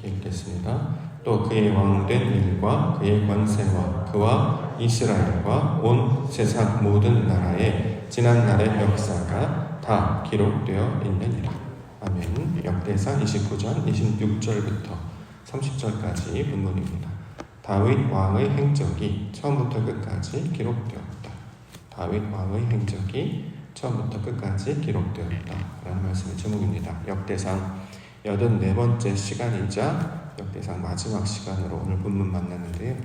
이렇게 읽겠습니다. 또 그의 왕된 일과 그의 권세와 그와 이스라엘과 온 세상 모든 나라의 지난날의 역사가 다 기록되어 있느니라. 아멘. 역대상 29장 26절부터 30절까지 본문입니다. 다윗 왕의 행적이 처음부터 끝까지 기록되었다. 다윗 왕의 행적이 처음부터 끝까지 기록되었다 라는 말씀의 제목입니다. 역대상 84번째 시간이자 역대상 마지막 시간으로 오늘 본문 만나는데요.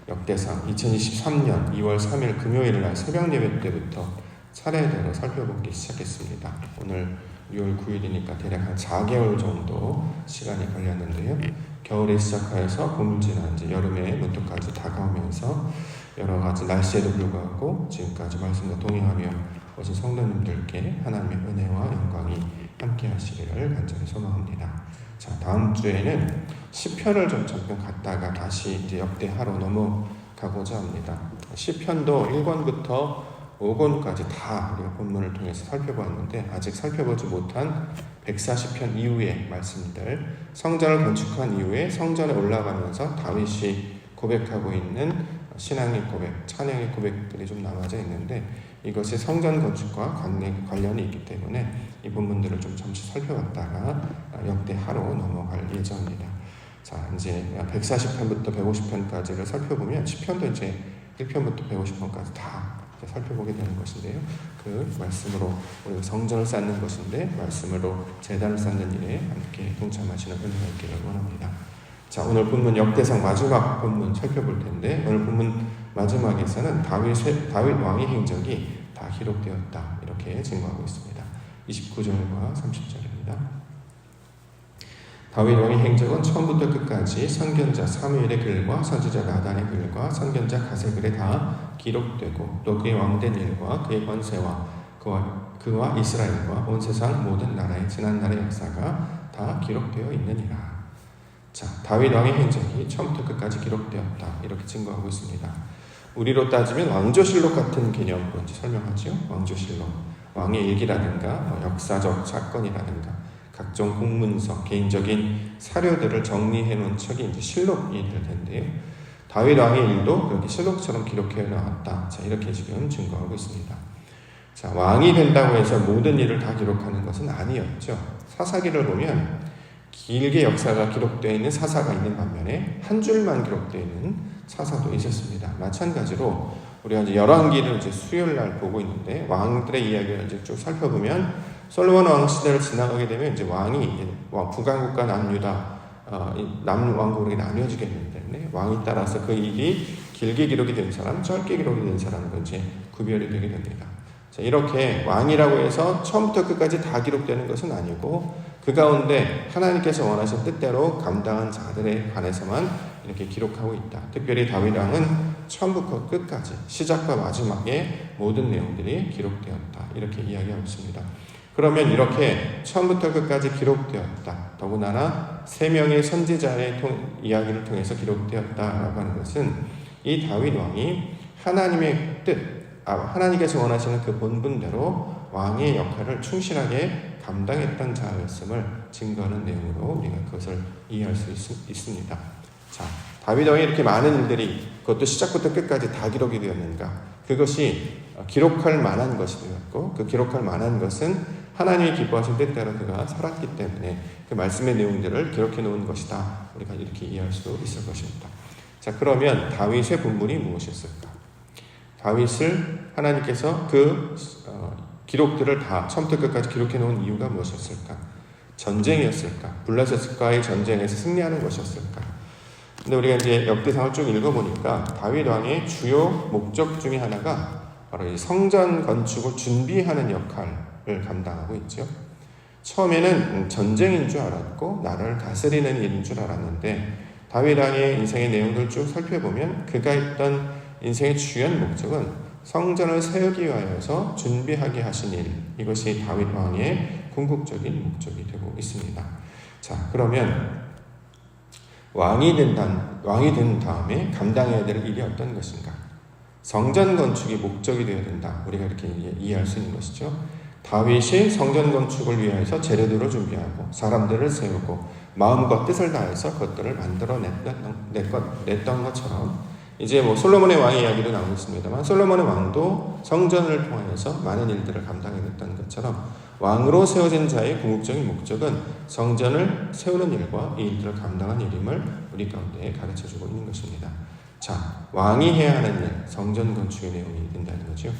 역대상 2023년 2월 3일 금요일 날 새벽 예배 때부터 차례대로 살펴보기 시작했습니다. 오늘 6월 9일이니까 대략 한 4개월 정도 시간이 걸렸는데요. 겨울에 시작하여서 봄을 지나 이제 여름에 무토까지 다가오면서 여러 가지 날씨에도 불구하고 지금까지 말씀과 동행하며 오신 성도님들께 하나님의 은혜와 영광이 함께 하시기를 간절히 소망합니다. 자, 다음 주에는 시편을 좀 잠깐 갔다가 다시 이제 역대하로 넘어가고자 합니다. 시편도 1권부터 5권까지 다 우리가 본문을 통해서 살펴보았는데 아직 살펴보지 못한 140편 이후의 말씀들, 성전을 건축한 이후에 성전에 올라가면서 다윗이 고백하고 있는 신앙의 고백, 찬양의 고백들이 좀 남아져 있는데 이것이 성전 건축과 관련이 있기 때문에 이 본문들을 좀 잠시 살펴봤다가 역대하로 넘어갈 예정입니다. 자, 이제 140편부터 150편까지를 살펴보면 시편도 이제 1편부터 150편까지 다 살펴보게 되는 것인데요. 그 말씀으로 우리가 성전을 쌓는 것인데 말씀으로 제단을 쌓는 일에 함께 동참하시는 은혜가 있기를 원합니다. 자, 오늘 본문 역대상 마지막 본문 살펴볼 텐데 오늘 본문 마지막에서는 다윗 왕의 행적이 다 기록되었다 이렇게 증거하고 있습니다. 29절과 30절입니다. 다윗 왕의 행적은 처음부터 끝까지 선견자 사무엘의 글과 선지자 나단의 글과 선견자 가세 글에 다 기록되고 또 그의 왕된 일과 그의 권세와 그와 이스라엘과 온 세상 모든 나라의 지난날의 역사가 다 기록되어 있느니라. 자, 다윗 왕의 행적이 처음부터 끝까지 기록되었다 이렇게 증거하고 있습니다. 우리로 따지면 왕조실록 같은 개념으로 설명하죠. 왕조실록, 왕의 일기라든가 역사적 사건이라든가 각종 공문서, 개인적인 사료들을 정리해 놓은 책이 이제 실록이 될 텐데요. 다윗 왕의 일도 여기 실록처럼 기록해 나왔다. 자, 이렇게 지금 증거하고 있습니다. 자, 왕이 된다고 해서 모든 일을 다 기록하는 것은 아니었죠. 사사기를 보면 길게 역사가 기록되어 있는 사사가 있는 반면에 한 줄만 기록되어 있는 사사도 있었습니다. 마찬가지로 우리가 이제 열왕기를 이제 수요일 날 보고 있는데 왕들의 이야기를 이제 쭉 살펴보면 솔로몬 왕 시대를 지나가게 되면 이제 왕이 북왕국과 남유다 남왕국으로 나뉘어지게 되는데 왕이 따라서 그 일이 길게 기록이 된 사람, 짧게 기록이 된 사람은 이제 구별이 되게 됩니다. 자, 이렇게 왕이라고 해서 처음부터 끝까지 다 기록되는 것은 아니고 그 가운데 하나님께서 원하신 뜻대로 감당한 자들에 관해서만 이렇게 기록하고 있다. 특별히 다윗 왕은 처음부터 끝까지 시작과 마지막에 모든 내용들이 기록되었다. 이렇게 이야기하고 있습니다. 그러면 이렇게 처음부터 끝까지 기록되었다. 더군다나 3명의 선지자의 이야기를 통해서 기록되었다라고 하는 것은 이 다윗 왕이 하나님의 뜻, 하나님께서 원하시는 그 본분대로 왕의 역할을 충실하게 감당했던 자였음을 증거하는 내용으로 우리가 그것을 이해할 수 있습니다. 자, 다윗 왕이 이렇게 많은 일들이 그것도 시작부터 끝까지 다 기록이 되었는가? 그것이 기록할 만한 것이 되었고 그 기록할 만한 것은 하나님이 기뻐하신 뜻대로 그가 살았기 때문에 그 말씀의 내용들을 기록해 놓은 것이다. 우리가 이렇게 이해할 수 있을 것입니다. 자, 그러면 다윗의 본분이 무엇이었을까? 다윗을 하나님께서 그 기록들을 다 처음부터 끝까지 기록해 놓은 이유가 무엇이었을까? 전쟁이었을까? 블레셋과의 전쟁에서 승리하는 것이었을까? 근데 우리가 이제 역대상을 쭉 읽어보니까 다윗 왕의 주요 목적 중에 하나가 바로 이 성전 건축을 준비하는 역할을 감당하고 있죠. 처음에는 전쟁인 줄 알았고 나라를 다스리는 일인 줄 알았는데 다윗 왕의 인생의 내용들을 쭉 살펴보면 그가 했던 인생의 주요한 목적은 성전을 세우기 위하여서 준비하게 하신 일, 이것이 다윗 왕의 궁극적인 목적이 되고 있습니다. 자, 그러면 왕이 된 다음에 감당해야 될 일이 어떤 것인가? 성전 건축이 목적이 되어야 된다. 우리가 이렇게 이해할 수 있는 것이죠. 다윗이 성전 건축을 위해서 재료들을 준비하고 사람들을 세우고 마음과 뜻을 다해서 그것들을 만들어냈던 것처럼 이제 뭐 솔로몬의 왕의 이야기도 나오고 있습니다만 솔로몬의 왕도 성전을 통해서 많은 일들을 감당해냈던 것처럼 왕으로 세워진 자의 궁극적인 목적은 성전을 세우는 일과 이 일들을 감당한 일임을 우리 가운데 가르쳐주고 있는 것입니다. 자, 왕이 해야 하는 일, 성전 건축의 내용이 된다는 거죠.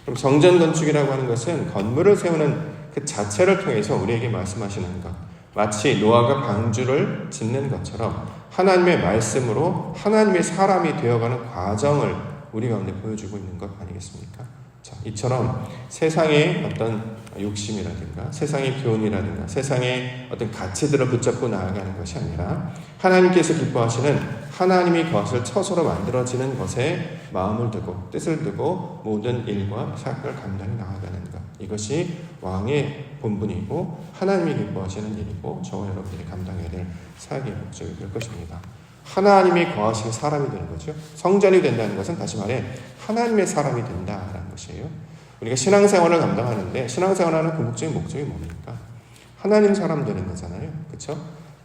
그럼 성전 건축이라고 하는 것은 건물을 세우는 그 자체를 통해서 우리에게 말씀하시는 것, 마치 노아가 방주를 짓는 것처럼 하나님의 말씀으로 하나님의 사람이 되어가는 과정을 우리 가운데 보여주고 있는 것 아니겠습니까? 자, 이처럼 세상의 어떤 욕심이라든가 세상의 교훈이라든가 세상의 어떤 가치들을 붙잡고 나아가는 것이 아니라 하나님께서 기뻐하시는 하나님이 그것을 처소로 만들어지는 것에 마음을 두고 뜻을 두고 모든 일과 사역을 감당해 나아가는 것, 이것이 왕의 본분이고 하나님이 기뻐하시는 일이고 저와 여러분들이 감당해야 될 사역의 목적이 될 것입니다. 하나님이 거하신 사람이 되는 거죠. 성전이 된다는 것은 다시 말해 하나님의 사람이 된다라는 것이에요. 우리가 신앙생활을 감당하는데 신앙생활하는 궁극적인 목적이 뭡니까? 하나님 사람 되는 거잖아요. 그렇죠?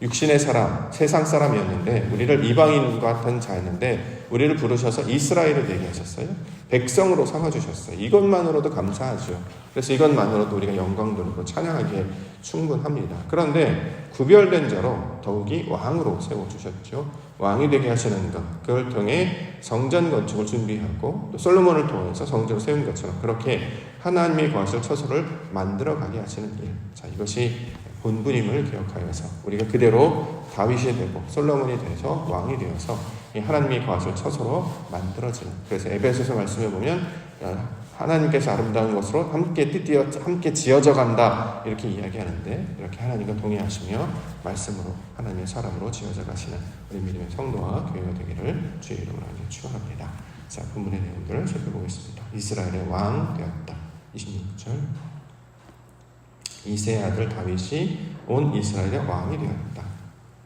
육신의 사람, 세상 사람이었는데 우리를 이방인 같은 자였는데 우리를 부르셔서 이스라엘이 되게 하셨어요. 백성으로 삼아주셨어요. 이것만으로도 감사하죠. 그래서 이것만으로도 우리가 영광 돌리고 찬양하기에 충분합니다. 그런데 구별된 자로 더욱이 왕으로 세워주셨죠. 왕이 되게 하시는 것, 그걸 통해 성전 건축을 준비하고 또 솔로몬을 통해서 성전을 세운 것처럼 그렇게 하나님의 거하실 처소를 만들어가게 하시는 일. 자, 이것이 본분임을 기억하여서 우리가 그대로 다윗이 되고 솔로몬이 돼서 왕이 되어서 하나님이 거하실 처소로 만들어지는, 그래서 에베소서 말씀에 보면 하나님께서 아름다운 것으로 함께 지어져 간다 이렇게 이야기하는데, 이렇게 하나님과 동의하시며 말씀으로 하나님의 사람으로 지어져 가시는 우리 믿음의 성도와 교회가 되기를 주의 이름으로 축원합니다. 자, 본문의 내용들을 살펴보겠습니다. 이스라엘의 왕 되었다. 26절. 이새의 아들 다윗이 온 이스라엘의 왕이 되었다.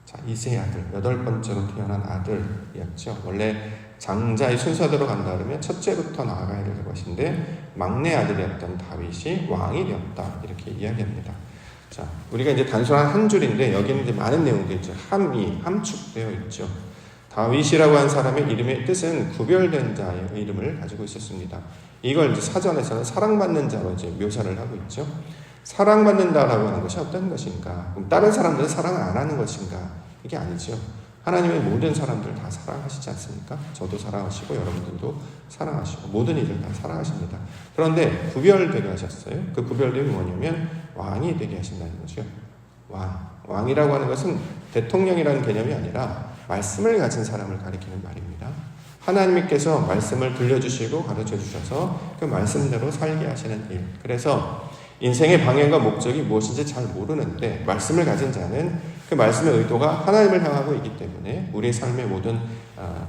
자, 이새의 아들, 8번째로 태어난 아들이었죠. 원래 장자의 순서대로 간다 그러면 첫째부터 나아가야 될 것인데 막내 아들이었던 다윗이 왕이 되었다 이렇게 이야기합니다. 자, 우리가 이제 단순한 한 줄인데 여기는 이제 많은 내용들이 있죠. 함축되어 있죠. 다윗이라고 한 사람의 이름의 뜻은 구별된 자의 이름을 가지고 있었습니다. 이걸 이제 사전에서는 사랑받는 자로 이제 묘사를 하고 있죠. 사랑받는다라고 하는 것이 어떤 것인가? 그럼 다른 사람들은 사랑을 안 하는 것인가? 이게 아니죠. 하나님의 모든 사람들을 다 사랑하시지 않습니까? 저도 사랑하시고 여러분들도 사랑하시고 모든 이들 다 사랑하십니다. 그런데 구별되게 하셨어요. 그 구별됨이 뭐냐면 왕이 되게 하신다는 거죠. 왕이라고 하는 것은 대통령이라는 개념이 아니라 말씀을 가진 사람을 가리키는 말입니다. 하나님께서 말씀을 들려주시고 가르쳐주셔서 그 말씀대로 살게 하시는 일. 그래서 인생의 방향과 목적이 무엇인지 잘 모르는데 말씀을 가진 자는 그 말씀의 의도가 하나님을 향하고 있기 때문에 우리의 삶의 모든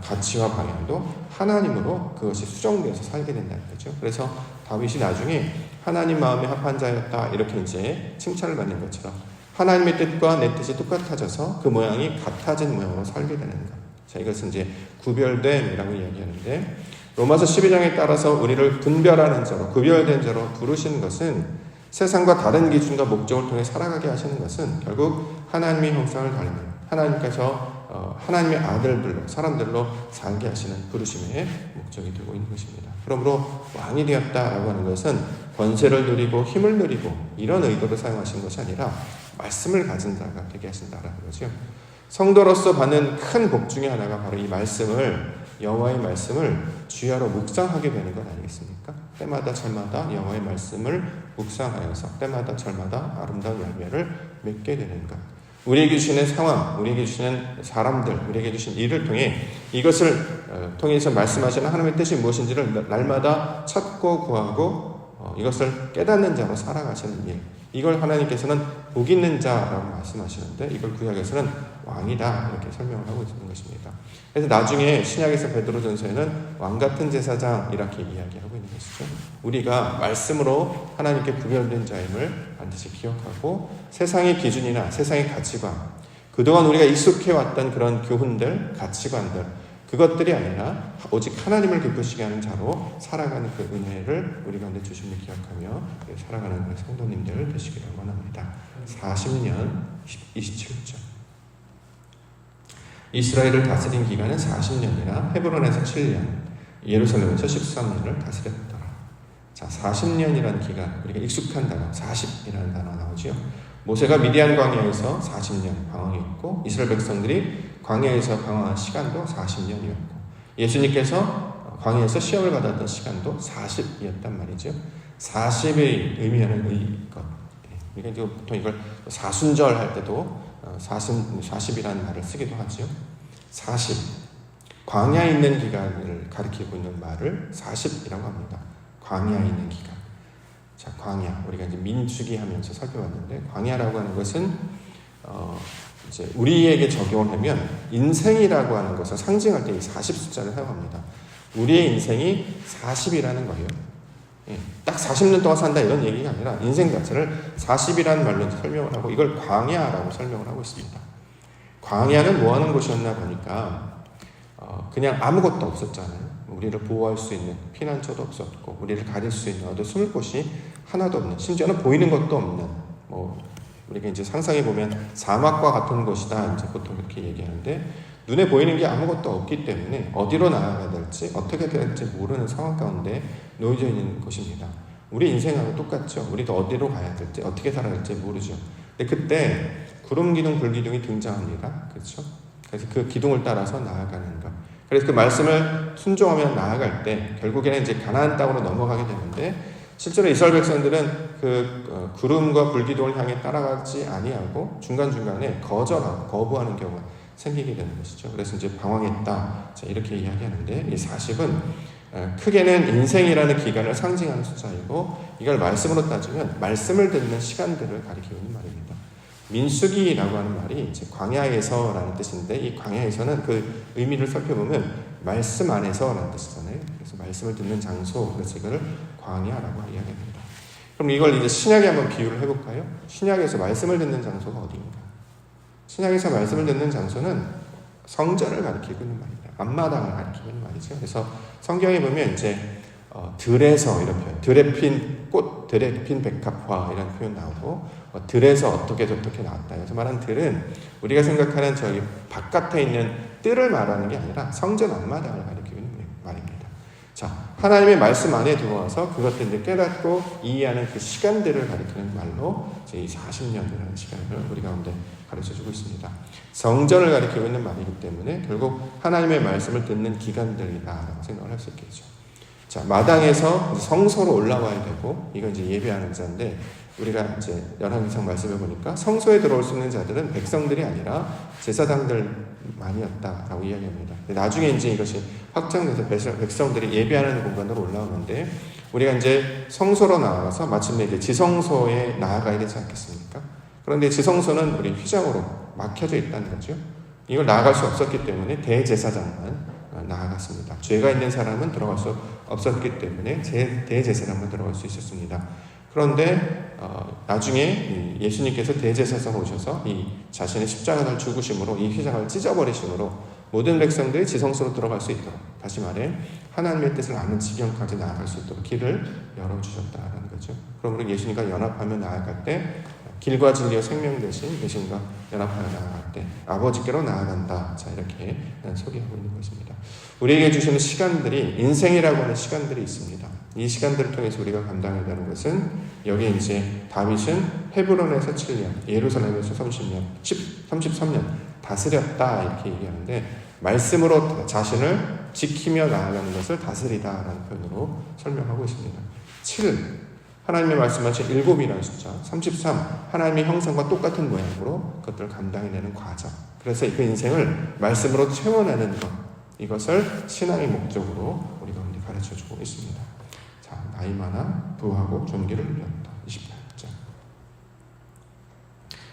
가치와 방향도 하나님으로 그것이 수정되어서 살게 된다는 거죠. 그래서 다윗이 나중에 하나님 마음에 합한 자였다 이렇게 이제 칭찬을 받는 것처럼 하나님의 뜻과 내 뜻이 똑같아져서 그 모양이 같아진 모양으로 살게 되는 것. 자, 이것은 이제 구별됨이라고 이야기하는데 로마서 12장에 따라서 우리를 분별하는 자로 구별된 자로 부르신 것은 세상과 다른 기준과 목적을 통해 살아가게 하시는 것은 결국 하나님의 형상을 닮은 하나님께서 하나님의 아들들로 사람들로 살게 하시는 부르심의 목적이 되고 있는 것입니다. 그러므로 왕이 되었다라고 하는 것은 권세를 누리고 힘을 누리고 이런 의도로 사용하신 것이 아니라 말씀을 가진 자가 되게 하신다라는 거죠. 성도로서 받는 큰 복 중에 하나가 바로 이 말씀을 여호와의 말씀을 주야로 묵상하게 되는 것 아니겠습니까? 때마다 절마다 여호와의 말씀을 묵상하여서 때마다 절마다 아름다운 열매를 맺게 되는 것. 우리에게 주시는 상황, 우리에게 주시는 사람들, 우리에게 주신 일을 통해 이것을 통해서 말씀하시는 하나님의 뜻이 무엇인지를 날마다 찾고 구하고 이것을 깨닫는 자로 살아가시는 일. 이걸 하나님께서는 복 있는 자라고 말씀하시는데 이걸 구약에서는 왕이다 이렇게 설명을 하고 있는 것입니다. 그래서 나중에 신약에서 베드로전서에는 왕 같은 제사장 이렇게 이야기하고 있는 것이죠. 우리가 말씀으로 하나님께 구별된 자임을 반드시 기억하고 세상의 기준이나 세상의 가치관, 그동안 우리가 익숙해왔던 그런 교훈들, 가치관들, 그것들이 아니라 오직 하나님을 기쁘시게 하는 자로 살아가는 그 은혜를 우리 가운데 주심을 기억하며 살아가는 성도님들 되시기를 원합니다. 40년 27절 이스라엘을 다스린 기간은 40년이라 헤브론에서 7년, 예루살렘에서 13년을 다스렸더라. 자, 40년이라는 기간, 우리가 익숙한 단어, 40이라는 단어 나오죠. 모세가 미디안 광야에서 40년 방황했고 이스라엘 백성들이 광야에서 방황한 시간도 40년이었고 예수님께서 광야에서 시험을 받았던 시간도 40이었단 말이죠. 40이 의미하는 것. 그러니까 이제 보통 이걸 사순절 할 때도 40이라는 말을 쓰기도 하죠. 40. 광야에 있는 기간을 가리키고 있는 말을 40이라고 합니다. 광야에 있는 기간. 자, 광야. 우리가 이제 민수기 하면서 살펴봤는데, 광야라고 하는 것은, 이제 우리에게 적용을 하면, 인생이라고 하는 것을 상징할 때 이 40 숫자를 사용합니다. 우리의 인생이 40이라는 거예요. 예, 딱 40년 동안 산다 이런 얘기가 아니라, 인생 자체를 40이라는 말로 설명을 하고, 이걸 광야라고 설명을 하고 있습니다. 광야는 뭐 하는 곳이었나 보니까, 그냥 아무것도 없었잖아요. 우리를 보호할 수 있는 피난처도 없었고 우리를 가릴 수 있는 어디 숨을 곳이 하나도 없는, 심지어는 보이는 것도 없는, 우리가 이제 상상해 보면 사막과 같은 곳이다 이제 보통 그렇게 얘기하는데, 눈에 보이는 게 아무것도 없기 때문에 어디로 나아가야 될지 어떻게 될지 모르는 상황 가운데 놓여져 있는 곳입니다. 우리 인생하고 똑같죠. 우리도 어디로 가야 될지 어떻게 살아야 될지 모르죠. 근데 그때 구름 기둥 불 기둥이 등장합니다. 그렇죠? 그래서 그 기둥을 따라서 나아가는 것. 그래서 그 말씀을 순종하며 나아갈 때 결국에는 이제 가나안 땅으로 넘어가게 되는데, 실제로 이스라엘 백성들은 그 구름과 불기둥을 향해 따라가지 아니하고 중간중간에 거절하고 거부하는 경우가 생기게 되는 것이죠. 그래서 이제 방황했다, 자, 이렇게 이야기하는데, 이 40은 크게는 인생이라는 기간을 상징하는 숫자이고, 이걸 말씀으로 따지면 말씀을 듣는 시간들을 가리키고 있는 말입니다. 민수기라고 하는 말이 이제 광야에서라는 뜻인데, 이 광야에서는 그 의미를 살펴보면 말씀 안에서라는 뜻이잖아요. 그래서 말씀을 듣는 장소, 그래서 이걸 광야라고 이야기합니다. 그럼 이걸 이제 신약에 한번 비유를 해볼까요? 신약에서 말씀을 듣는 장소가 어디인가? 신약에서 말씀을 듣는 장소는 성전을 가리키고 있는 말입니다. 앞마당을 가리키고 있는 말이죠. 그래서 성경에 보면 이제 들에서 이런 표현, 들에 핀 꽃, 들에 핀 백합화 이런 표현 나오고, 들에서 어떻게 나왔다. 그래서 말하는 들은 우리가 생각하는 저기 바깥에 있는 뜰을 말하는 게 아니라 성전 앞마당을 가리키고 있는 말입니다. 자, 하나님의 말씀 안에 들어와서 그것들을 이제 깨닫고 이해하는 그 시간들을 가리키는 말로 이제 이 40년이라는 시간을 우리 가운데 가르쳐주고 있습니다. 성전을 가리키고 있는 말이기 때문에 결국 하나님의 말씀을 듣는 기간들이다라고 생각을 할 수 있겠죠. 자, 마당에서 성소로 올라와야 되고, 이건 이제 예배하는 자인데, 우리가 이제 열왕기상 말씀을 보니까 성소에 들어올 수 있는 자들은 백성들이 아니라 제사장들만이었다라고 이야기합니다. 나중에 이제 이것이 확장돼서 백성들이 예배하는 공간으로 올라오는데, 우리가 이제 성소로 나아가서 마침내 이제 지성소에 나아가야 되지 않겠습니까? 그런데 지성소는 우리 휘장으로 막혀져 있다는 거죠. 이걸 나아갈 수 없었기 때문에 대제사장만 나아갔습니다. 죄가 있는 사람은 들어갈 수 없었기 때문에 대제사장만 들어갈 수 있었습니다. 그런데 나중에 예수님께서 대제사장 오셔서 이 자신의 십자가를 죽으심으로 이 휘장을 찢어버리심으로 모든 백성들이 지성소로 들어갈 수 있도록, 다시 말해 하나님의 뜻을 아는 지경까지 나아갈 수 있도록 길을 열어주셨다는 거죠. 그러므로 예수님과 연합하며 나아갈 때 길과 진리와 생명 대신 예수님과 연합하여 나아갈 때 아버지께로 나아간다. 자, 이렇게 소개하고 있는 것입니다. 우리에게 주시는 시간들이, 인생이라고 하는 시간들이 있습니다. 이 시간들을 통해서 우리가 감당해야 되는 것은, 여기 이제 다윗은 헤브론에서 7년, 예루살렘에서 33년 다스렸다 이렇게 얘기하는데, 말씀으로 자신을 지키며 나아가는 것을 다스리다라는 표현으로 설명하고 있습니다. 7, 하나님의 말씀하신 7이라는 숫자, 33, 하나님의 형상과 똑같은 모양으로 그것들을 감당해내는 과정. 그래서 그 인생을 말씀으로 채워내는 것, 이것을 신앙의 목적으로 우리 가운데 가르쳐주고 있습니다. 자, 나이 많아 부하고 존귀를 누렸다. 28절.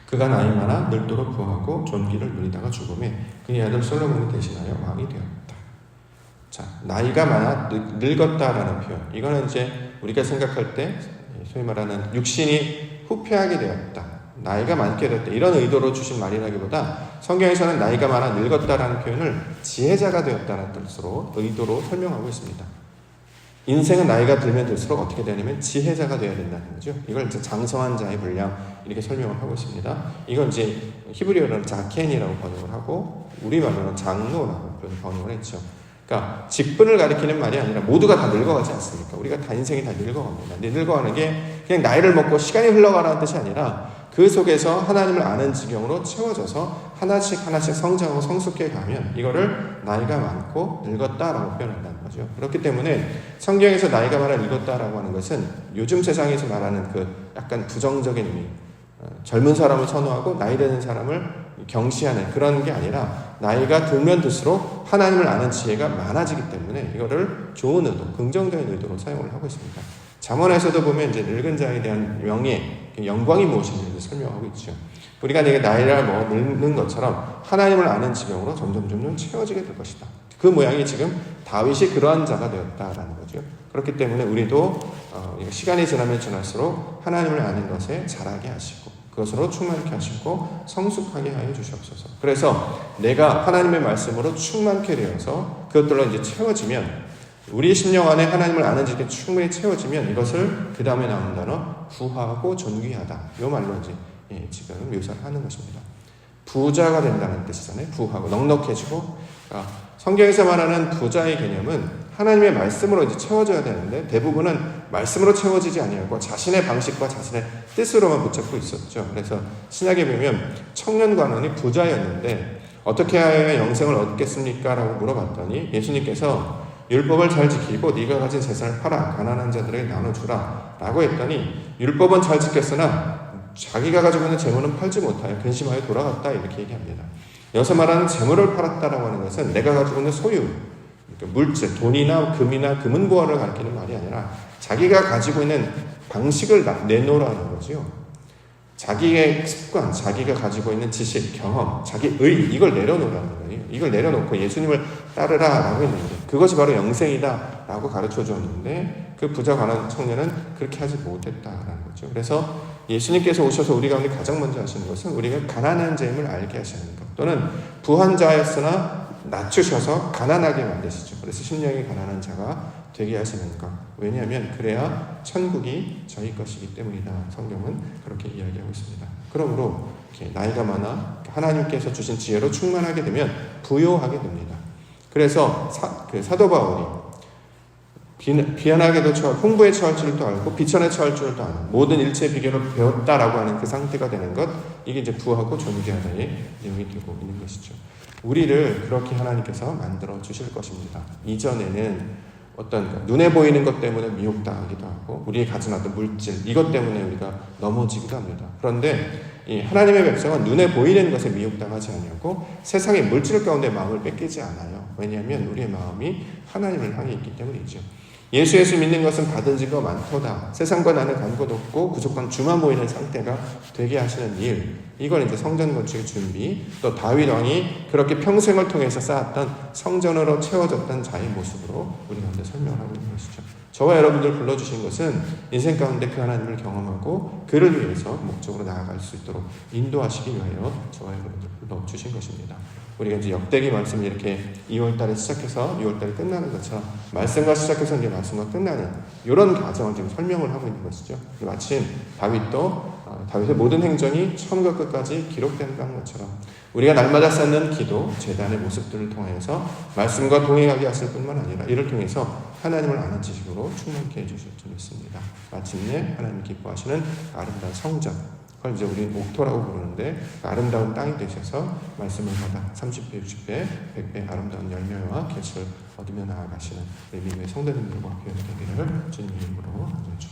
그가 나이 많아 늙도록 부하고 존귀를 누리다가 죽음에 그의 아들 솔로몬이 대신하여 왕이 되었다. 자, 나이가 많아 늙었다라는 표현. 이거는 이제 우리가 생각할 때 소위 말하는 육신이 후퇴하게 되었다, 나이가 많게 되었다, 이런 의도로 주신 말이라기보다 성경에서는 나이가 많아 늙었다라는 표현을 지혜자가 되었다는 뜻으로 의도로 설명하고 있습니다. 인생은 나이가 들면 들수록 어떻게 되냐면 지혜자가 되어야 된다는 거죠. 이걸 이제 장성한 자의 분량 이렇게 설명을 하고 있습니다. 이건 이제 히브리어로는 자켄이라고 번역을 하고 우리말로는 장로라고 번역을 했죠. 그러니까 직분을 가리키는 말이 아니라 모두가 다 늙어가지 않습니까? 우리가 다 인생이 다 늙어갑니다. 근데 늙어가는 게 그냥 나이를 먹고 시간이 흘러가라는 뜻이 아니라 그 속에서 하나님을 아는 지경으로 채워져서 하나씩 성장하고 성숙해 가면 이거를 나이가 많고 늙었다라고 표현한다는 거죠. 그렇기 때문에 성경에서 나이가 많아 늙었다라고 하는 것은 요즘 세상에서 말하는 그 약간 부정적인 의미, 젊은 사람을 선호하고 나이 드는 사람을 경시하는 그런 게 아니라 나이가 들면 들수록 하나님을 아는 지혜가 많아지기 때문에 이거를 좋은 의도, 긍정적인 의도로 사용을 하고 있습니다. 잠언에서도 보면 이제 늙은 자에 대한 명예, 영광이 무엇인지 설명하고 있죠. 우리가 내가 나이를 늙는 것처럼 하나님을 아는 지경으로 점점 채워지게 될 것이다. 그 모양이 지금 다윗이 그러한 자가 되었다라는 거죠. 그렇기 때문에 우리도 시간이 지나면 지날수록 하나님을 아는 것에 자라게 하시고 그것으로 충만케 하시고 성숙하게 하여 주시옵소서. 그래서 내가 하나님의 말씀으로 충만케 되어서 그것들로 이제 채워지면 우리 심령 안에 하나님을 아는 지식에 충분히 채워지면 이것을 그 다음에 나오는 단어 부하고 존귀하다. 이 말로 이제 지금 묘사를 하는 것입니다. 부자가 된다는 뜻이잖아요. 부하고 넉넉해지고 성경에서 말하는 부자의 개념은 하나님의 말씀으로 이제 채워져야 되는데 대부분은 말씀으로 채워지지 아니하고 자신의 방식과 자신의 뜻으로만 붙잡고 있었죠. 그래서 신약에 보면 청년 관원이 부자였는데 어떻게 하여야 영생을 얻겠습니까? 라고 물어봤더니 예수님께서 율법을 잘 지키고 네가 가진 재산을 팔아 가난한 자들에게 나눠주라 라고 했더니 율법은 잘 지켰으나 자기가 가지고 있는 재물은 팔지 못하여 근심하여 돌아갔다 이렇게 얘기합니다. 여기서 말하는 재물을 팔았다라고 하는 것은 내가 가지고 있는 소유, 그러니까 물질, 돈이나 금이나 금은보화를 가리키는 말이 아니라 자기가 가지고 있는 방식을 내놓으라는 거죠. 자기의 습관, 자기가 가지고 있는 지식, 경험, 자기의 이걸 내려놓으라는 거예요. 이걸 내려놓고 예수님을 따르라라고 했는데 그것이 바로 영생이다라고 가르쳐 줬는데 그 부자 가난한 청년은 그렇게 하지 못했다라는 거죠. 그래서 예수님께서 오셔서 우리 가운데 가장 먼저 하시는 것은 우리가 가난한 자임을 알게 하시는 것 또는 부한 자였으나 낮추셔서 가난하게 만드시죠. 그래서 심령이 가난한 자가 되게 하시는 것. 왜냐하면 그래야 천국이 저희 것이기 때문이다. 성경은 그렇게 이야기하고 있습니다. 그러므로 이렇게 나이가 많아 하나님께서 주신 지혜로 충만하게 되면 부요하게 됩니다. 그래서 사도 바울이 비난하게도 홍부에 처할 줄도 알고 비천에 처할 줄도 아는 모든 일체의 비결을 배웠다라고 하는 그 상태가 되는 것, 이게 이제 부하고 존귀하다의 내용이 되고 있는 것이죠. 우리를 그렇게 하나님께서 만들어 주실 것입니다. 이전에는 어떤 눈에 보이는 것 때문에 미혹당하기도 하고 우리의 가진 어떤 물질 이것 때문에 우리가 넘어지기도 합니다. 그런데 이 하나님의 백성은 눈에 보이는 것에 미혹당하지 아니하고 세상의 물질 가운데 마음을 뺏기지 않아요. 왜냐하면 우리의 마음이 하나님을 향해 있기 때문이죠. 예수 믿는 것은 받은 증거 많도다. 세상과 나는 간 곳 없고 무조건 주만 보이는 상태가 되게 하시는 일, 이걸 이제 성전 건축의 준비, 또 다윗 왕이 그렇게 평생을 통해서 쌓았던 성전으로 채워졌던 자의 모습으로 우리 가운데 설명을 하고 있는 것이죠. 저와 여러분들 불러주신 것은 인생 가운데 그 하나님을 경험하고 그를 위해서 목적으로 나아갈 수 있도록 인도하시기 위하여 저와 여러분들 불러주신 것입니다. 우리가 이제 역대기 말씀을 이렇게 2월달에 시작해서 6월달에 끝나는 것처럼 말씀과 시작해서 이제 말씀과 끝나는 이런 과정을 지금 설명을 하고 있는 것이죠. 마침 다윗의 모든 행정이 처음과 끝까지 기록된 것처럼 우리가 날마다 쌓는 기도, 제단의 모습들을 통해서 말씀과 동행하게 하실 뿐만 아니라 이를 통해서 하나님을 아는 지식으로 충만케 해주실 줄 믿습니다. 마침내 하나님 기뻐하시는 아름다운 성전, 그걸 이제 우리는 옥토라고 부르는데 아름다운 땅이 되셔서 말씀을 받아 30배, 60배, 100배 아름다운 열매와 결실을 얻으며 나아가시는 우리 믿음의 성도님들과 교회되기를 주님 이름으로 축복합니다.